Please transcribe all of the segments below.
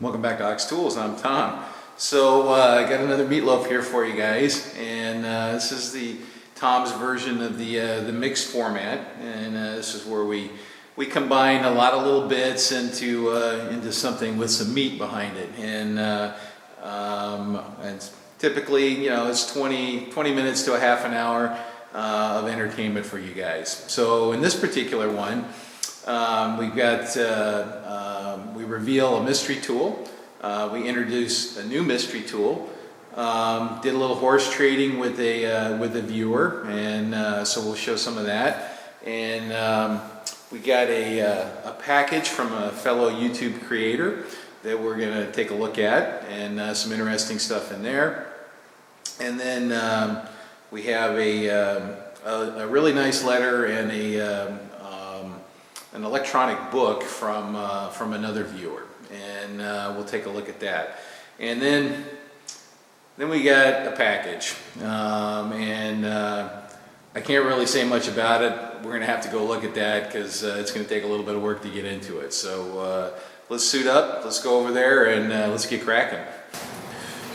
Welcome back to Ox Tools. I'm Tom. So I got another meatloaf here for you guys, and this is the Tom's version of the mixed format, and this is where we combine a lot of little bits into something with some meat behind it, and typically, it's 20 minutes to a half an hour of entertainment for you guys. So in this particular one, we reveal a mystery tool. We introduce a new mystery tool. Did a little horse trading with a viewer, and so we'll show some of that. And we got a package from a fellow YouTube creator that we're going to take a look at, and some interesting stuff in there. And then we have a really nice letter and an electronic book from another viewer, and we'll take a look at that. And then we got a package, and I can't really say much about it. We're gonna have to go look at that because it's gonna take a little bit of work to get into it. So let's suit up, let's go over there, and let's get cracking.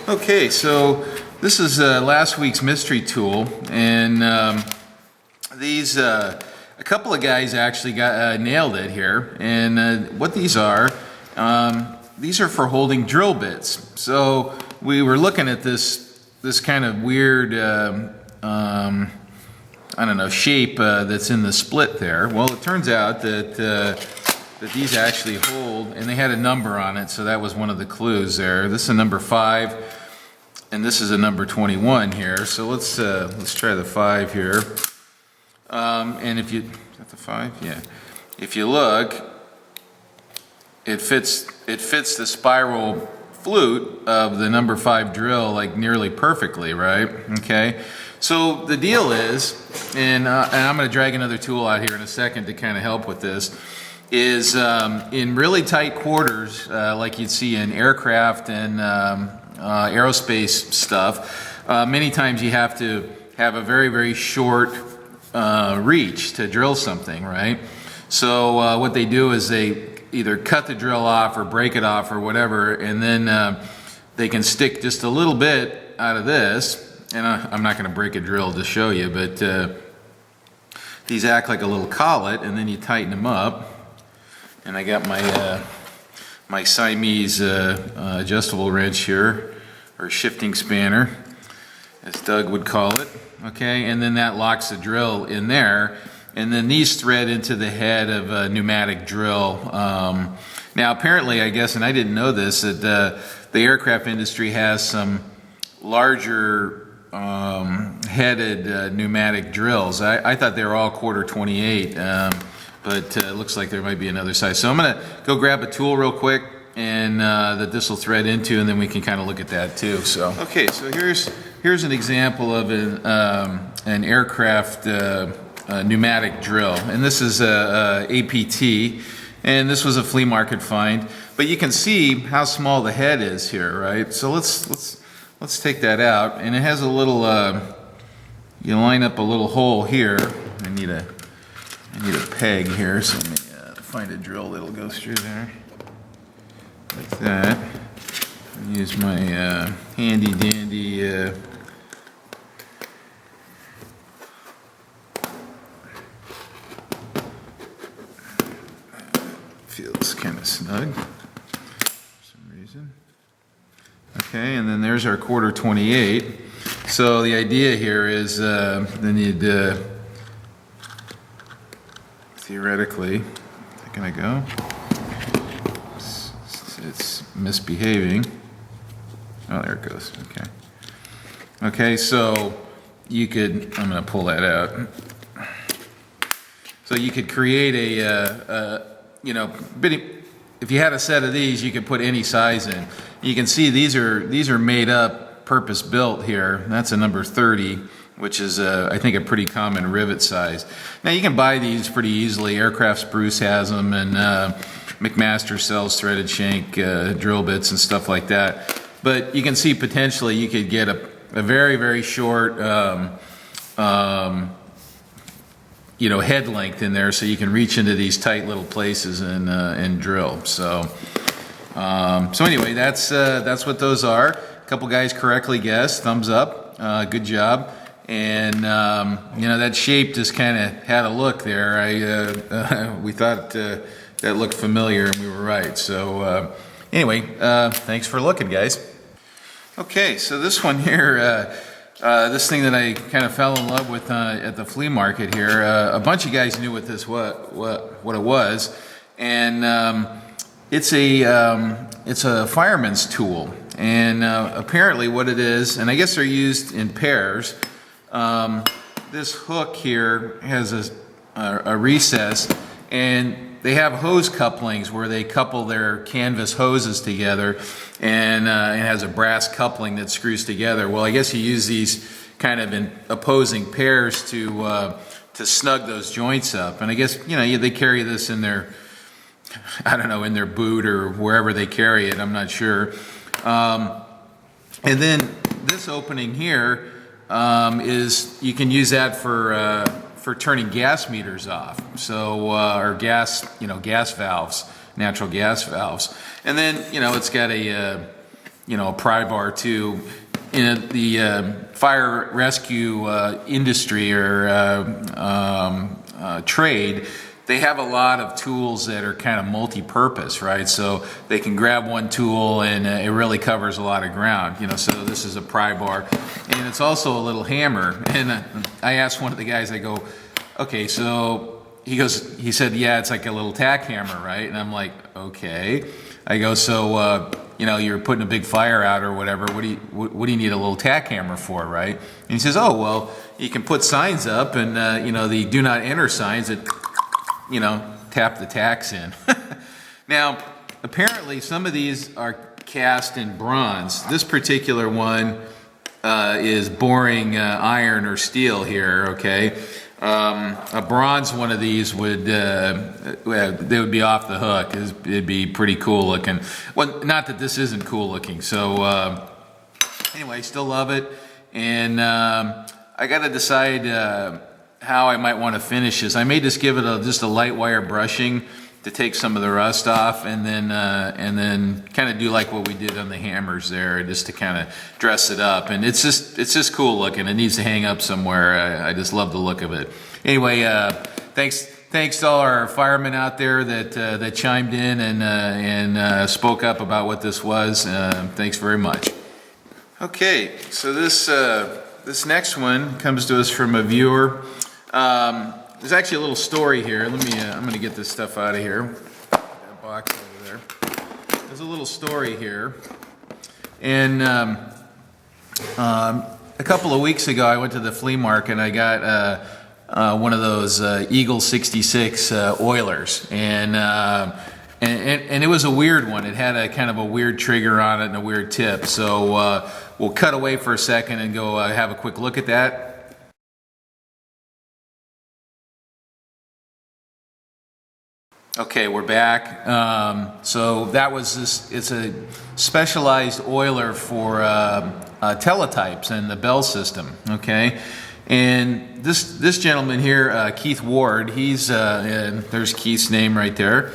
Okay, so this is last week's mystery tool, and these a couple of guys actually nailed it here. And what these are for holding drill bits. So we were looking at this kind of weird I don't know, shape that's in the split there. Well, it turns out that these actually hold, and they had a number on it, so that was one of the clues there. This is a number 5, and this is a number 21 here. So let's try the 5 here. And if you, is that the 5? Yeah. If you look, it fits the spiral flute of the number 5 drill like nearly perfectly, right? Okay. So the deal is, and I'm going to drag another tool out here in a second to kind of help with this, is in really tight quarters, like you'd see in aircraft and aerospace stuff, many times you have to have a very, very short reach to drill something, right? So what they do is they either cut the drill off or break it off or whatever, and then they can stick just a little bit out of this. And I'm not going to break a drill to show you, but these act like a little collet, and then you tighten them up. And I got my Siamese adjustable wrench here, or shifting spanner, as Doug would call it. Okay, and then that locks the drill in there, and then these thread into the head of a pneumatic drill. Now, apparently, I guess, and I didn't know this, that the aircraft industry has some larger headed pneumatic drills. I thought they were all 1/4 28, but it looks like there might be another size. So I'm going to go grab a tool real quick, and that this will thread into, and then we can kind of look at that too. So okay, so here's an example of an aircraft pneumatic drill, and this is a APT, and this was a flea market find. But you can see how small the head is here, right? So let's take that out, and it has a little. You line up a little hole here. I need a peg here, so let me find a drill that'll go through there, like that. I'll use my handy dandy. Feels kind of snug for some reason. Okay, and then there's our 1/4 28. So the idea here is then you'd theoretically, can I go? It's misbehaving. Oh, there it goes. Okay. Okay, so you could. I'm going to pull that out. So you could create if you had a set of these, you could put any size in. You can see these are made up, purpose built here. That's a number 30, which is I think a pretty common rivet size. Now you can buy these pretty easily. Aircraft Spruce has them, and McMaster sells threaded shank drill bits and stuff like that. But you can see potentially you could get a very, very short head length in there, so you can reach into these tight little places and drill. So So anyway, that's what those are. A couple guys correctly guessed. Thumbs up. Good job. And you know, that shape just kind of had a look there. We thought that looked familiar, and we were right. So anyway, thanks for looking, guys. Okay, so this one here, this thing that I kind of fell in love with at the flea market here. A bunch of guys knew what it was, and it's a fireman's tool. And apparently, what it is, and I guess they're used in pairs. This hook here has a recess, and they have hose couplings where they couple their canvas hoses together, and it has a brass coupling that screws together. Well, I guess you use these kind of in opposing pairs to snug those joints up. And I guess, you know, they carry this in their, I don't know, in their boot or wherever they carry it. I'm not sure. And then this opening here is, you can use that for turning gas meters off. So or gas valves, natural gas valves. And then, you know, it's got a a pry bar too. In the fire rescue industry or trade, they have a lot of tools that are kind of multi-purpose, right? So they can grab one tool and it really covers a lot of ground, you know. So this is a pry bar, and it's also a little hammer. And I asked one of the guys, I go, okay, so he said, yeah, it's like a little tack hammer, right? And I'm like, okay. I go, so you know, you're putting a big fire out or whatever. What do you need a little tack hammer for, right? And he says, oh, well, you can put signs up, and you know, the do not enter signs that, you know, tap the tacks in. Now, apparently some of these are cast in bronze. This particular one is boring iron or steel here, okay? A bronze one of these would they would be off the hook. It'd be pretty cool looking. Well, not that this isn't cool looking. So anyway, still love it, and I got to decide how I might want to finish this. I may just give it just a light wire brushing to take some of the rust off, and then kind of do like what we did on the hammers there, just to kind of dress it up. And it's just cool looking. It needs to hang up somewhere. I just love the look of it. Anyway, thanks to all our firemen out there that chimed in and spoke up about what this was. Thanks very much. Okay, so this next one comes to us from a viewer. There's actually a little story here. Let me, I'm going to get this stuff out of here. That box over there. There's a little story here. And a couple of weeks ago, I went to the flea market and I got one of those Eagle 66 Oilers. And it was a weird one. It had a kind of a weird trigger on it and a weird tip. So we'll cut away for a second and go have a quick look at that. Okay, we're back. So that was this. It's a specialized oiler for teletypes and the Bell system. Okay, and this gentleman here, Keith Ward. He's and there's Keith's name right there.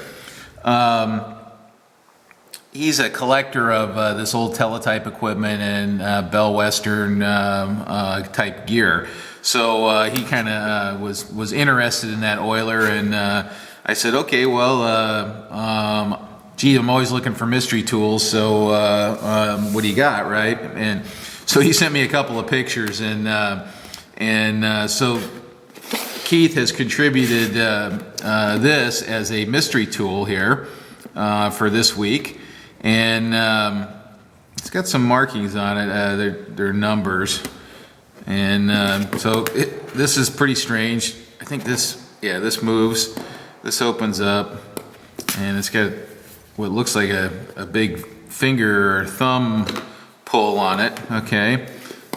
He's a collector of this old teletype equipment and Bell Western type gear. So he kind of was interested in that oiler, and I said, okay, well, gee, I'm always looking for mystery tools, so what do you got, right? And so he sent me a couple of pictures, and so Keith has contributed this as a mystery tool here for this week, and it's got some markings on it. They're numbers, and so this is pretty strange. I think this moves. This opens up, and it's got what looks like a big finger or thumb pull on it. Okay,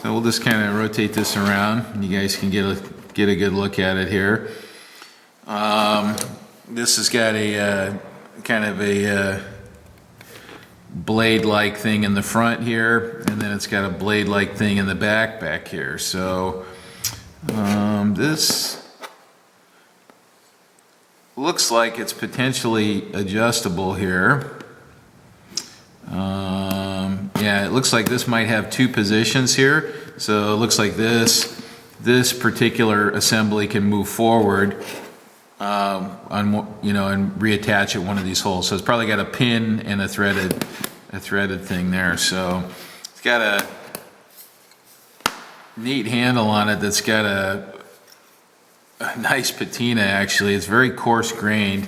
so we'll just kind of rotate this around, and you guys can get a good look at it here. This has got a kind of a blade-like thing in the front here, and then it's got a blade-like thing in the back here. So this looks like it's potentially adjustable here. Yeah, it looks like this might have two positions here. So it looks like this particular assembly can move forward on, you know, and reattach at one of these holes. So it's probably got a pin and a threaded thing there. So it's got a neat handle on it that's got a nice patina. Actually, it's very coarse grained.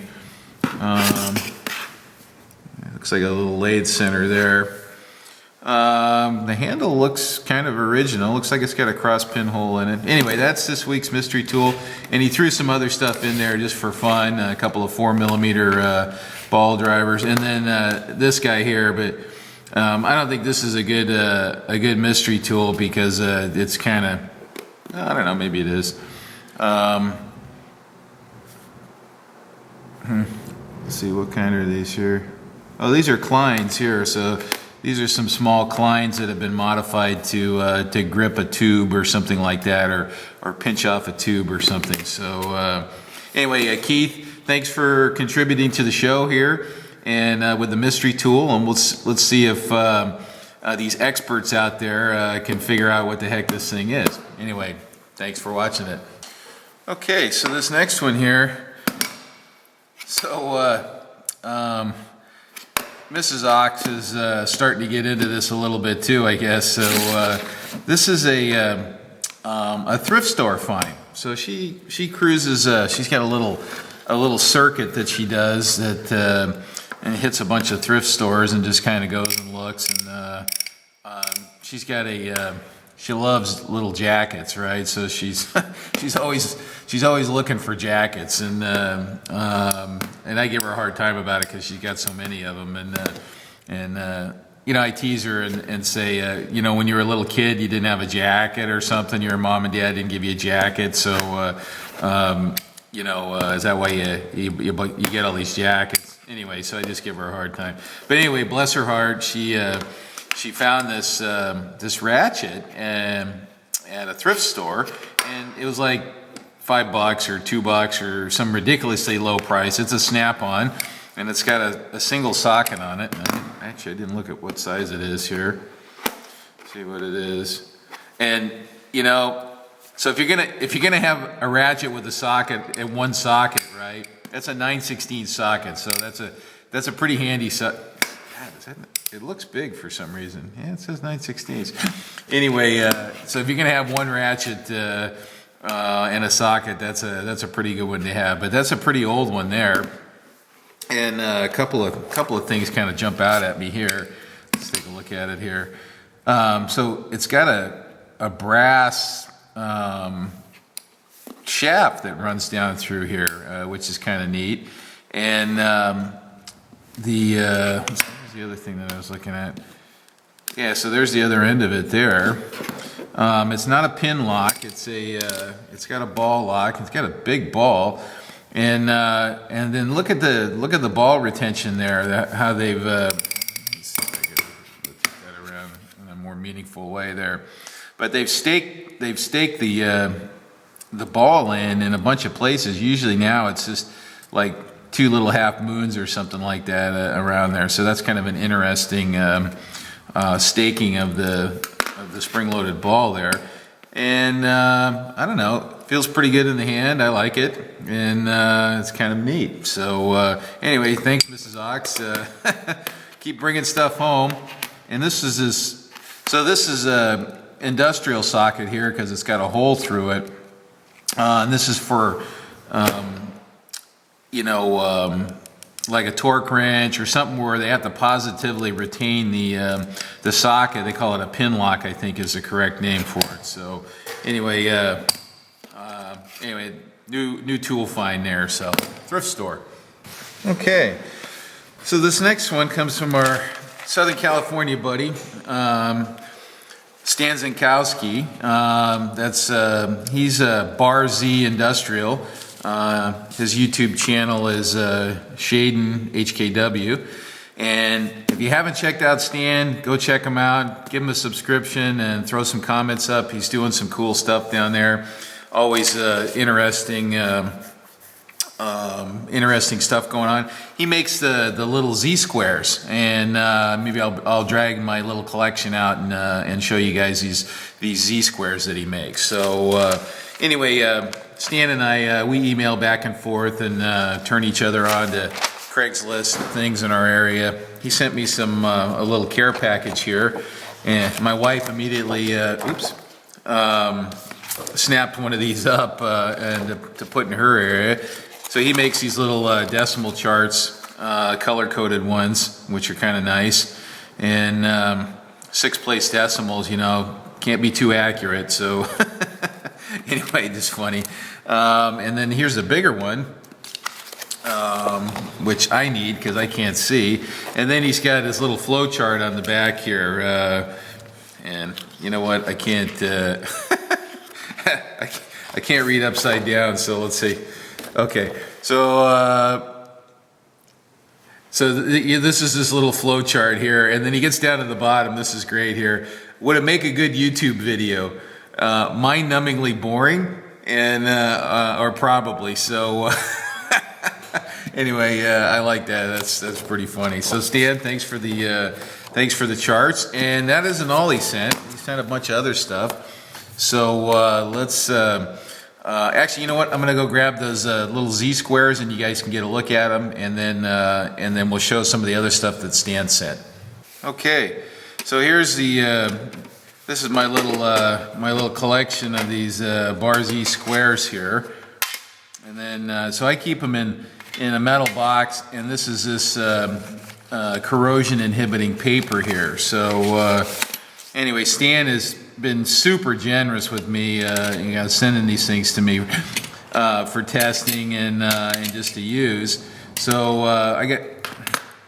Looks like a little lathe center there. The handle looks kind of original. Looks like it's got a cross pinhole in it. Anyway, that's this week's mystery tool. And he threw some other stuff in there just for fun. A couple of 4mm ball drivers, and then this guy here. But I don't think this is a good mystery tool because it's kind of, I don't know, maybe it is. Let's see, what kind are these here? Oh, these are Kleins here. So these are some small Kleins that have been modified to grip a tube or something like that, or pinch off a tube or something. So anyway, Keith, thanks for contributing to the show here and with the mystery tool. And let's see if these experts out there can figure out what the heck this thing is. Anyway, thanks for watching it. Okay, so this next one here. So Mrs. Ox is starting to get into this a little bit too, I guess. So this is a thrift store find. So she cruises. She's got a little circuit that she does that and hits a bunch of thrift stores and just kind of goes and looks. And she's got she loves little jackets, right? So she's always looking for jackets, and I give her a hard time about it because she's got so many of them, and you know, I tease her and say, you know, when you were a little kid, you didn't have a jacket or something. Your mom and dad didn't give you a jacket, so you know, is that why you get all these jackets? Anyway, so I just give her a hard time. But anyway, bless her heart, she found this ratchet at a thrift store, and it was like $5 or $2 or some ridiculously low price. It's a snap-on, and it's got a single socket on it. Actually, I didn't look at what size it is here. Let's see what it is. And you know, so if you're gonna have a ratchet with a socket at one socket, right? That's a 9/16 socket. So that's a pretty handy socket. It looks big for some reason. Yeah, it says 9/16. Anyway, so if you're gonna have one ratchet and a socket, that's a pretty good one to have. But that's a pretty old one there. And a couple of things kind of jump out at me here. Let's take a look at it here. So it's got a brass shaft that runs down through here, which is kind of neat. And the other thing that I was looking at. Yeah, so there's the other end of it there. It's not a pin lock. It's got a ball lock. It's got a big ball, and then look at the ball retention there. How they've let's see if I can flip that around in a more meaningful way there. But they've staked the ball in a bunch of places. Usually now it's just like two little half moons or something like that around there. So that's kind of an interesting staking of the spring-loaded ball there. And I don't know, it feels pretty good in the hand. I like it, and it's kind of neat. So anyway, thanks, Mrs. Ox. Keep bringing stuff home. And this is a industrial socket here because it's got a hole through it. And this is for you know, like a torque wrench or something where they have to positively retain the socket. They call it a pin lock, I think is the correct name for it. So anyway, new tool find there. So thrift store. Okay, so this next one comes from our Southern California buddy, Stan Zinkowski. He's a Bar Z Industrial. His YouTube channel is Shaden HKW, and if you haven't checked out Stan, go check him out. Give him a subscription and throw some comments up. He's doing some cool stuff down there. Always interesting interesting stuff going on. He makes the little Z squares, and maybe I'll drag my little collection out and show you guys these Z squares that he makes. So anyway, Stan and I we email back and forth and turn each other on to Craigslist things in our area. He sent me some a little care package here, and my wife immediately snapped one of these up and to put in her area. So he makes these little decimal charts, color-coded ones, which are kind of nice. And 6-place decimals, you know, can't be too accurate. So anyway, just funny. And then here's a bigger one, which I need because I can't see. And then he's got his little flow chart on the back here. And you know what? I can't I can't read upside down. So let's see. Okay, so this is this little flow chart here, and then he gets down to the bottom. This is great here. Would it make a good YouTube video? Mind-numbingly boring, and or probably. So anyway, I like that. That's pretty funny. So Stan, thanks for the charts, and that isn't all he sent. He sent a bunch of other stuff. So let's. Actually, you know what? I'm going to go grab those little Z squares, and you guys can get a look at them, and then we'll show some of the other stuff that Stan sent. Okay, so here's this is my little collection of these bar Z squares here, and then so I keep them in a metal box, and this is this corrosion inhibiting paper here. So anyway, Stan has been super generous with me, sending these things to me for testing and just to use. So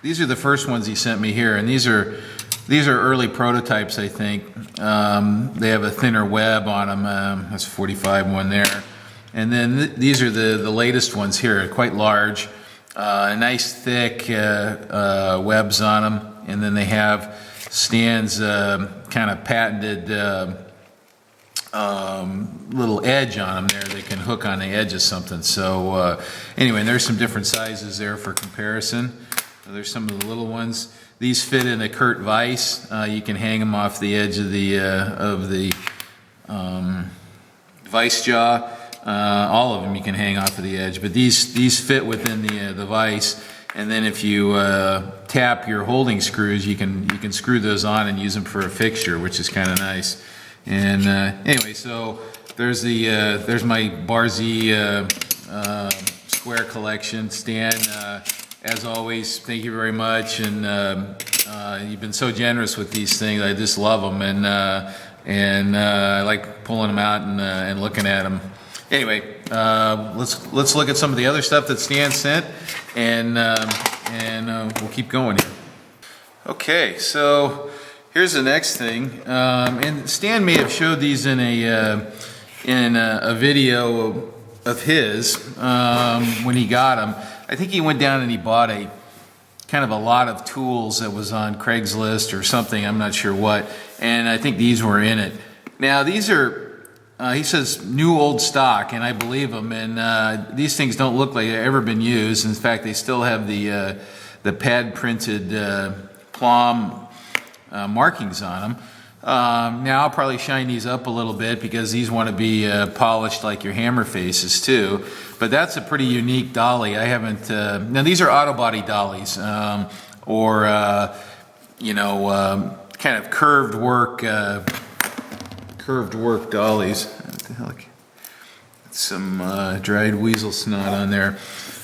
these are the first ones he sent me here, and these are early prototypes, I think. They have a thinner web on them. That's a 45 one there, and then these are the latest ones here, quite large, nice thick webs on them, and then they have Stan's kind of patented little edge on them there. They can hook on the edge of something. So anyway, and there's some different sizes there for comparison. There's some of the little ones. These fit in a Kurt vise. You can hang them off the edge of the vise jaw. All of them you can hang off of the edge, but these fit within the vise. And then if you tap your holding screws, you can screw those on and use them for a fixture, which is kind of nice. And anyway, so there's my Bar Z square collection. Stan, as always, thank you very much, and you've been so generous with these things. I just love them, and I like pulling them out and looking at them. Anyway, let's look at some of the other stuff that Stan sent, and we'll keep going here. Okay, so here's the next thing, and Stan may have showed these in a video of his when he got them. I think he went down and he bought a lot of tools that was on Craigslist or something. I'm not sure what, and I think these were in it. Now these are. He says new old stock, and I believe him. And these things don't look like they've ever been used. In fact, they still have the pad printed plum markings on them. Now I'll probably shine these up a little bit because these want to be polished like your hammer faces too. But that's a pretty unique dolly. I haven't. Now these are auto body dollies, or kind of curved work dollies. What the hell? Some dried weasel snot on there.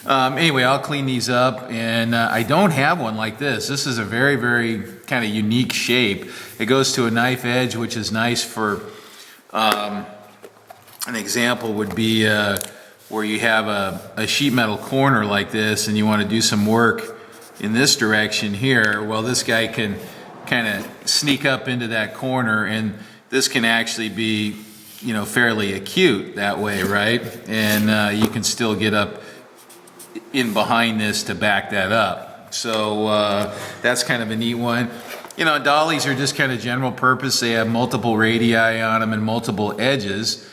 Anyway, I'll clean these up, and I don't have one like this. This is a very, very kind of unique shape. It goes to a knife edge, which is nice for, an example would be where you have a sheet metal corner like this, and you want to do some work in this direction here. Well, this guy can kind of sneak up into that corner, and this can actually be, fairly acute that way, right? And you can still get up in behind this to back that up. So that's kind of a neat one. Dollies are just kind of general purpose. They have multiple radii on them and multiple edges.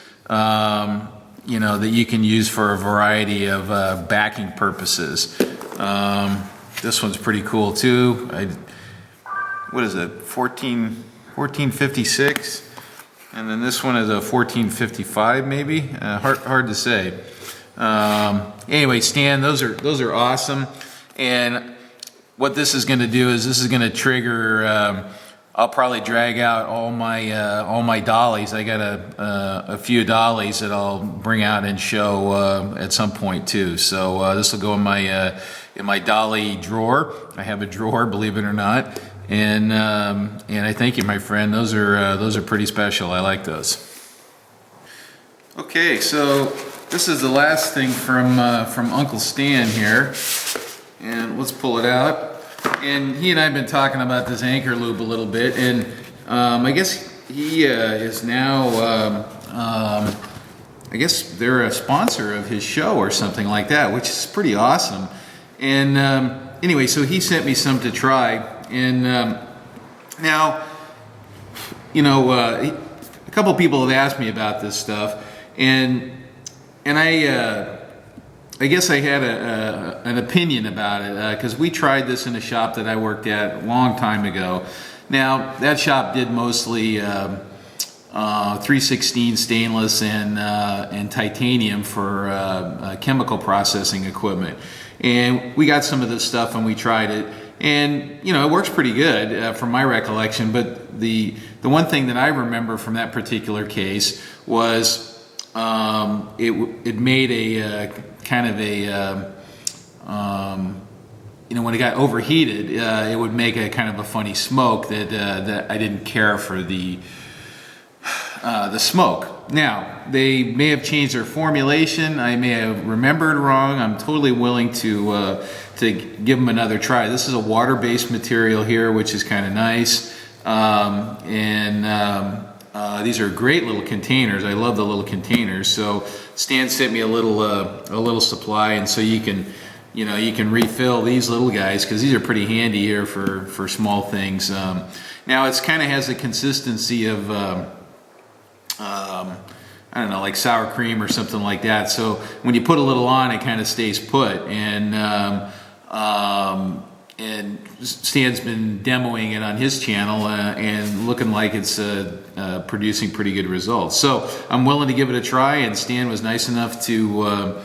you know, that you can use for a variety of backing purposes. This one's pretty cool too. What is it, 1456? And then this one is a 1455 maybe? Hard to say. Anyway, Stan, those are awesome. And what this is going to do is this is going to trigger. I'll probably drag out all my dollies. I got a few dollies that I'll bring out and show at some point too. So this will go in my dolly drawer. I have a drawer, believe it or not. And I thank you, my friend. Those are pretty special. I like those. Okay, so this is the last thing from Uncle Stan here, and let's pull it out. And he and I have been talking about this anchor loop a little bit, and I guess he is now, I guess they're a sponsor of his show or something like that, which is pretty awesome. And anyway, so he sent me some to try, and now, you know, a couple people have asked me about this stuff, and I guess I had an opinion about it because we tried this in a shop that I worked at a long time ago. Now, that shop did mostly 316 stainless and titanium for chemical processing equipment. And we got some of this stuff and we tried it. And, you know, it works pretty good from my recollection. But the one thing that I remember from that particular case was it made a kind of a, you know, when it got overheated, it would make a kind of a funny smoke that I didn't care for the smoke. Now, they may have changed their formulation. I may have remembered wrong. I'm totally willing to give them another try. This is a water-based material here, which is kind of nice. These are great little containers. I love the little containers. So Stan sent me a little supply, and so you can refill these little guys because these are pretty handy here for small things. Now it's kind of has a consistency of I don't know, like sour cream or something like that. So when you put a little on, it kind of stays put. And Stan's been demoing it on his channel and looking like it's producing pretty good results. So I'm willing to give it a try, and Stan was nice enough to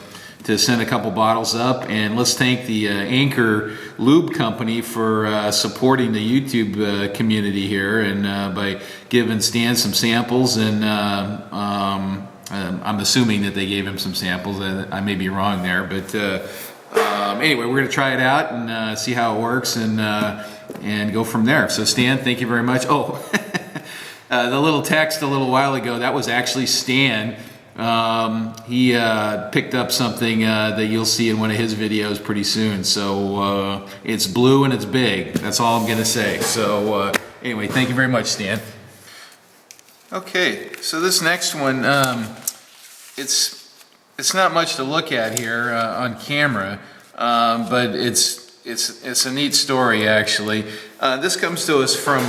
send a couple bottles up. And let's thank the Anchor Lube Company for supporting the YouTube community here and by giving Stan some samples. And I'm assuming that they gave him some samples. I may be wrong there, but anyway, we're going to try it out and see how it works and go from there. So Stan, thank you very much. Oh, the little text a little while ago, that was actually Stan. He picked up something that you'll see in one of his videos pretty soon. So it's blue and it's big. That's all I'm going to say. So anyway, thank you very much, Stan. Okay, so this next one, it's not much to look at here on camera, but it's a neat story actually. This comes to us from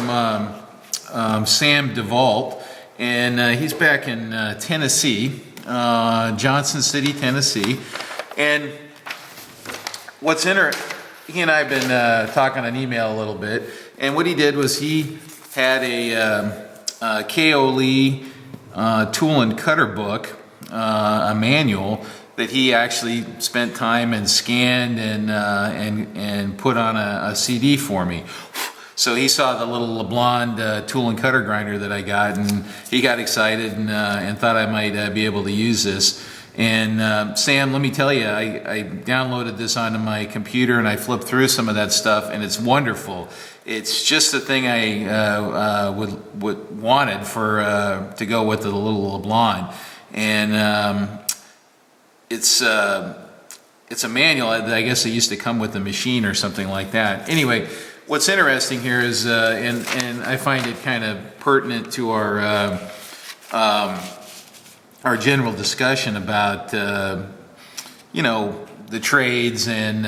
Sam DeVault, and he's back in Tennessee, Johnson City, Tennessee. And what's he and I have been talking on email a little bit, and what he did was he had a K.O. Lee tool and cutter book, a manual that he actually spent time and scanned and put on a CD for me. So he saw the little LeBlond tool and cutter grinder that I got, and he got excited and thought I might be able to use this. And Sam, let me tell you, I downloaded this onto my computer and I flipped through some of that stuff, and it's wonderful. It's just the thing I wanted for to go with the little LeBlond. And it's a manual. I guess it used to come with the machine or something like that. Anyway, what's interesting here is, and I find it kind of pertinent to our general discussion about you know, the trades and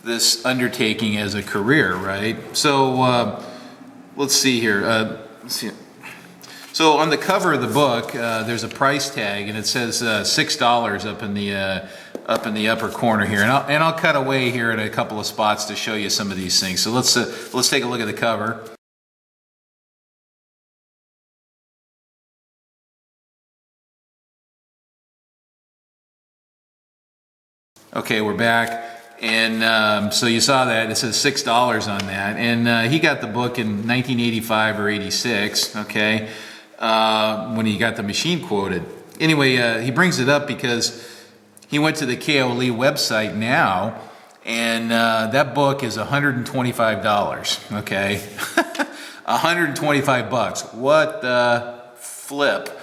this undertaking as a career, right? So let's see here. So on the cover of the book, there's a price tag, and it says $6 up in the upper corner here, and I'll cut away here at a couple of spots to show you some of these things. So let's take a look at the cover. Okay, we're back. And so you saw that, it says $6 on that. And he got the book in 1985 or 86, okay, when he got the machine quoted. Anyway, he brings it up because he went to the KOLE website now, and that book is $125, okay? 125 bucks. What the flip?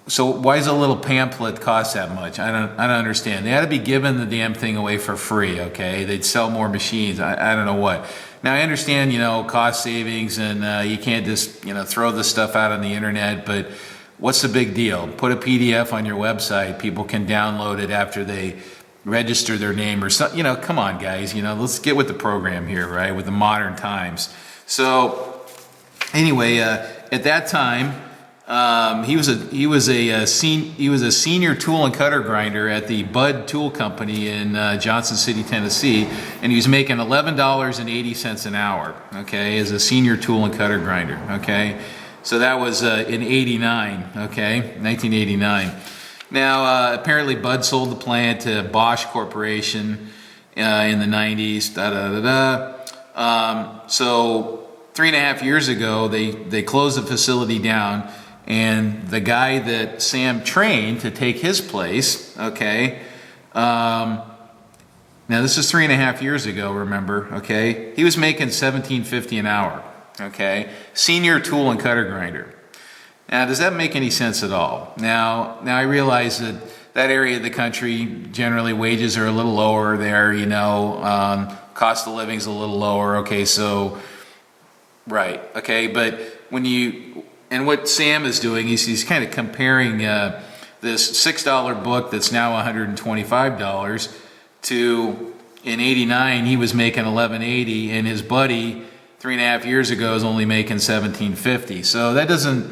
So why does a little pamphlet cost that much? I don't understand. They ought to be giving the damn thing away for free, okay? They'd sell more machines. I don't know what. Now I understand, you know, cost savings, and you can't just, you know, throw this stuff out on the internet, but what's the big deal? Put a PDF on your website. People can download it after they register their name or something. You know, come on, guys. You know, let's get with the program here, right? With the modern times. So anyway, at that time, he was a senior tool and cutter grinder at the Bud Tool Company in Johnson City, Tennessee, and he was making $11.80 an hour, okay, as a senior tool and cutter grinder, okay. So that was in '89, okay, 1989. Now apparently Bud sold the plant to Bosch Corporation in the '90s. So 3.5 years ago, they closed the facility down. And the guy that Sam trained to take his place, okay, now this is 3.5 years ago, remember, okay, he was making $17.50 an hour, okay, senior tool and cutter grinder. Now, does that make any sense at all? Now I realize that area of the country, generally wages are a little lower there, you know, cost of living is a little lower, okay, so, right, okay, but when you... And what Sam is doing is he's kind of comparing this $6 book that's now $125 to, in '89 he was making $11.80, and his buddy 3.5 years ago is only making $17.50. So that doesn't,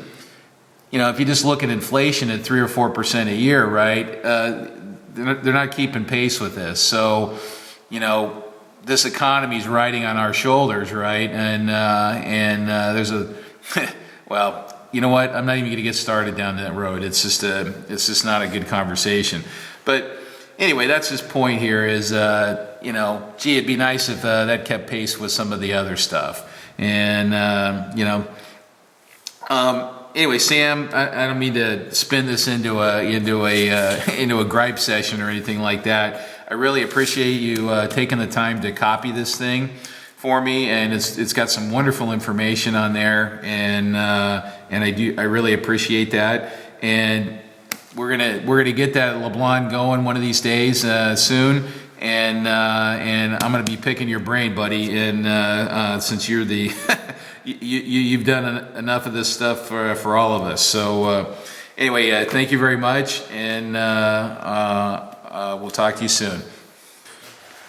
you know, if you just look at inflation at 3 or 4% a year, right? They're not keeping pace with this. So, you know, this economy is riding on our shoulders, right? And there's a well, you know what? I'm not even going to get started down that road. It's just not a good conversation. But anyway, that's his point here. Is you know, gee, it'd be nice if that kept pace with some of the other stuff. And you know, anyway, Sam, I don't mean to spin this into a gripe session or anything like that. I really appreciate you taking the time to copy this thing for me, and it's got some wonderful information on there, and I really appreciate that. And we're gonna get that LeBlanc going one of these days soon, and I'm gonna be picking your brain, buddy. And since you're the you've done enough of this stuff for all of us. So anyway, thank you very much, and we'll talk to you soon.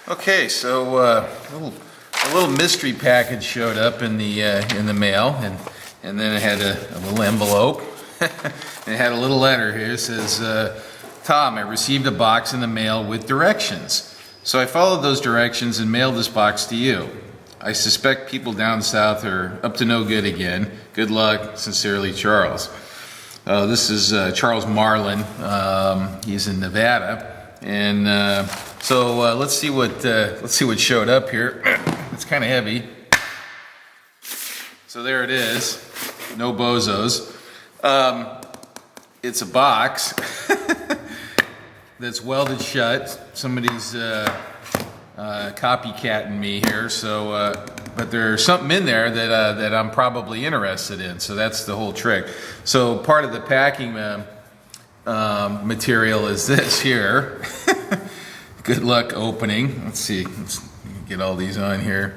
Okay, so a little mystery package showed up in the mail, and then it had a little envelope. It had a little letter here. It says, Tom, I received a box in the mail with directions. So I followed those directions and mailed this box to you. I suspect people down south are up to no good again. Good luck. Sincerely, Charles. This is Charles Marlin. He's in Nevada, and so let's see what showed up here. It's kind of heavy. So there it is. No bozos. It's a box that's welded shut. Somebody's copycatting me here. So, but there's something in there that I'm probably interested in. So that's the whole trick. So part of the packing material is this here. Good luck opening. Let's see. Let's get all these on here.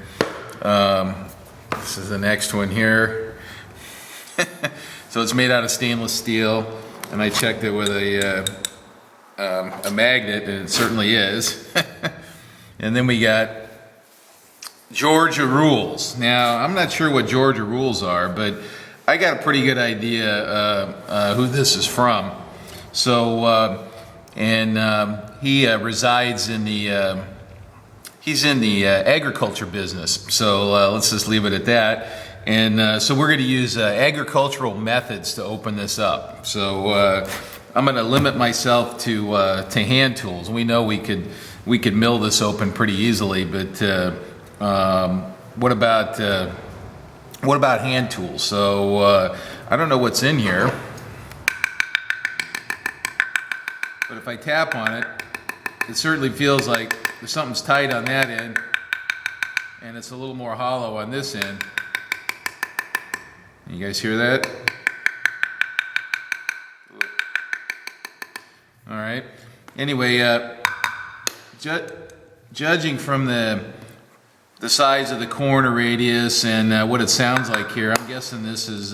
This is the next one here. So it's made out of stainless steel, and I checked it with a magnet, and it certainly is. And then we got Georgia rules. Now, I'm not sure what Georgia rules are, but I got a pretty good idea who this is from. So, he resides in the, he's in the agriculture business. So let's just leave it at that. And so we're going to use agricultural methods to open this up. So I'm going to limit myself to hand tools. We know we could mill this open pretty easily, but what about hand tools? So I don't know what's in here, but if I tap on it, it certainly feels like something's tight on that end, and it's a little more hollow on this end. You guys hear that? All right. Anyway, judging from the size of the corner radius and what it sounds like here, I'm guessing this is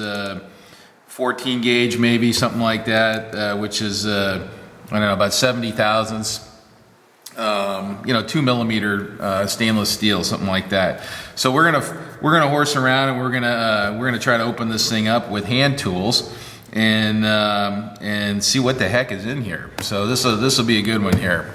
14 gauge, maybe something like that, which is I don't know, about 70 thousandths. 2 millimeter stainless steel, something like that. So we're gonna horse around, and we're gonna try to open this thing up with hand tools and see what the heck is in here. So this will be a good one here.